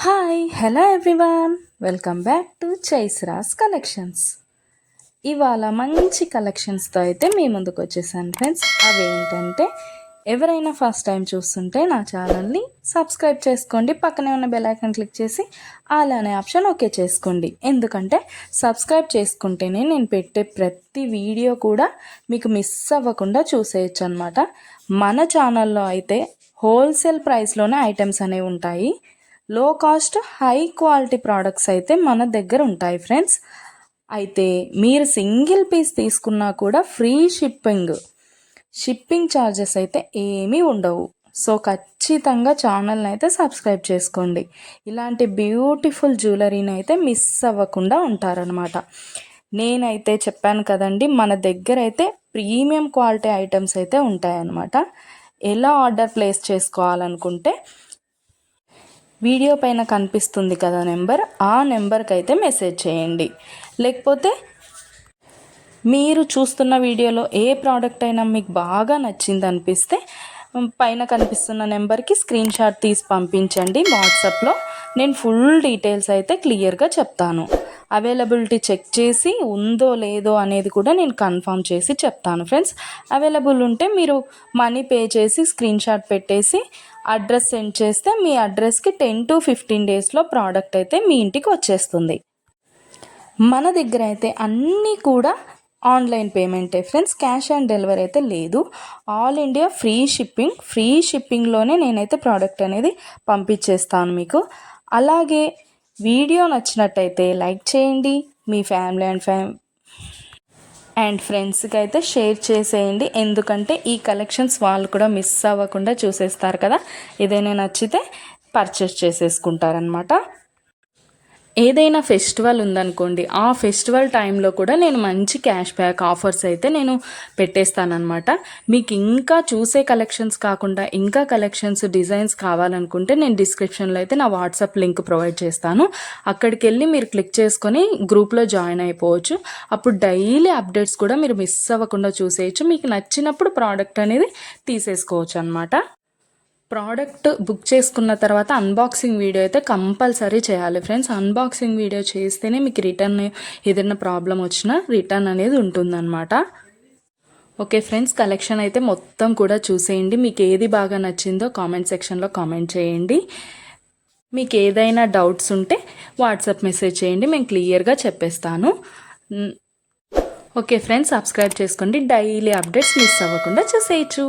Hi hello everyone, welcome back to చైస్రాస్ collections. ఇవాళ మంచి కలెక్షన్స్తో అయితే మీ ముందుకు వచ్చేసాను ఫ్రెండ్స్. అవేంటంటే ఎవరైనా ఫస్ట్ టైం చూస్తుంటే నా ఛానల్ని సబ్స్క్రైబ్ చేసుకోండి, పక్కనే ఉన్న బెల్ ఐకాన్ క్లిక్ చేసి ఆల్ అనే ఆప్షన్ ఓకే చేసుకోండి. ఎందుకంటే సబ్స్క్రైబ్ చేసుకుంటేనే నేను పెట్టే ప్రతి వీడియో కూడా మీకు మిస్ అవ్వకుండా చూసేయచ్చు అనమాట. మన ఛానల్లో అయితే హోల్సేల్ ప్రైస్లోనే ఐటమ్స్ అనేవి ఉంటాయి. లో కాస్ట్ హై క్వాలిటీ ప్రోడక్ట్స్ అయితే మన దగ్గర ఉంటాయి ఫ్రెండ్స్. అయితే మీరు సింగిల్ పీస్ తీసుకున్నా కూడా ఫ్రీ షిప్పింగ్ ఛార్జెస్ అయితే ఏమీ ఉండవు. సో ఖచ్చితంగా ఛానల్ని అయితే సబ్స్క్రైబ్ చేసుకోండి. ఇలాంటి బ్యూటిఫుల్ జ్యువెలరీని అయితే మిస్ అవ్వకుండా ఉంటారనమాట. నేనైతే చెప్పాను కదండి, మన దగ్గర అయితే ప్రీమియం క్వాలిటీ ఐటమ్స్ అయితే ఉంటాయన్నమాట. ఎలా ఆర్డర్ ప్లేస్ చేసుకోవాలనుకుంటే వీడియో పైన కనిపిస్తుంది కదా నెంబర్, ఆ నెంబర్కి అయితే మెసేజ్ చేయండి. లేకపోతే మీరు చూస్తున్న వీడియోలో ఏ ప్రోడక్ట్ అయినా మీకు బాగా నచ్చింది అనిపిస్తే పైన కనిపిస్తున్న నెంబర్కి స్క్రీన్ షాట్ తీసి పంపించండి వాట్సాప్లో. నేను ఫుల్ డీటెయిల్స్ అయితే క్లియర్గా చెప్తాను. అవైలబిలిటీ చెక్ చేసి ఉందో లేదో అనేది కూడా నేను కన్ఫర్మ్ చేసి చెప్తాను ఫ్రెండ్స్. అవైలబుల్ ఉంటే మీరు మనీ పే చేసి స్క్రీన్ షాట్ పెట్టేసి అడ్రస్ సెండ్ చేస్తే మీ అడ్రస్కి 10 to 15 డేస్లో ప్రోడక్ట్ అయితే మీ ఇంటికి వచ్చేస్తుంది. మన దగ్గర అయితే అన్నీ కూడా ఆన్లైన్ పేమెంటే ఫ్రెండ్స్, క్యాష్ ఆన్ డెలివరీ అయితే లేదు. ఆల్ ఇండియా ఫ్రీ షిప్పింగ్లోనే నేనైతే ప్రోడక్ట్ అనేది పంపించేస్తాను మీకు. అలాగే వీడియో నచ్చినట్టయితే లైక్ చేయండి, మీ ఫ్యామిలీ అండ్ ఫ్రెండ్స్కి అయితే షేర్ చేసేయండి. ఎందుకంటే ఈ కలెక్షన్స్ వాళ్ళు కూడా మిస్ అవ్వకుండా చూసేస్తారు కదా, ఏదైనా నచ్చితే పర్చేస్ చేసేసుకుంటారనమాట. ఏదైనా ఫెస్టివల్ ఉందనుకోండి, ఆ ఫెస్టివల్ టైంలో కూడా నేను మంచి క్యాష్ బ్యాక్ ఆఫర్స్ అయితే నేను పెట్టేస్తానమాట. మీకు ఇంకా చూసే కలెక్షన్స్ కాకుండా ఇంకా కలెక్షన్స్ డిజైన్స్ కావాలనుకుంటే నేను డిస్క్రిప్షన్లో అయితే నా వాట్సాప్ లింక్ ప్రొవైడ్ చేస్తాను. అక్కడికి వెళ్ళి మీరు క్లిక్ చేసుకొని గ్రూప్లో జాయిన్ అయిపోవచ్చు. అప్పుడు డైలీ అప్డేట్స్ కూడా మీరు మిస్ అవ్వకుండా చూసేయచ్చు. మీకు నచ్చినప్పుడు ప్రోడక్ట్ అనేది తీసేసుకోవచ్చు అనమాట. ప్రోడక్ట్ బుక్ చేసుకున్న తర్వాత అన్బాక్సింగ్ వీడియో అయితే కంపల్సరీ చేయాలి ఫ్రెండ్స్. అన్బాక్సింగ్ వీడియో చేస్తేనే మీకు రిటర్న్ ఏదైనా ప్రాబ్లం వచ్చినా రిటర్న్ అనేది ఉంటుందన్నమాట. ఓకే ఫ్రెండ్స్, కలెక్షన్ అయితే మొత్తం కూడా చూసేయండి. మీకు ఏది బాగా నచ్చిందో కామెంట్ సెక్షన్లో కామెంట్ చేయండి. మీకు ఏదైనా డౌట్స్ ఉంటే వాట్సాప్ మెసేజ్ చేయండి, మేము క్లియర్గా చెప్పేస్తాను. ఓకే ఫ్రెండ్స్, సబ్స్క్రైబ్ చేసుకోండి, డైలీ అప్డేట్స్ మిస్ అవ్వకుండా చూసేయచ్చు.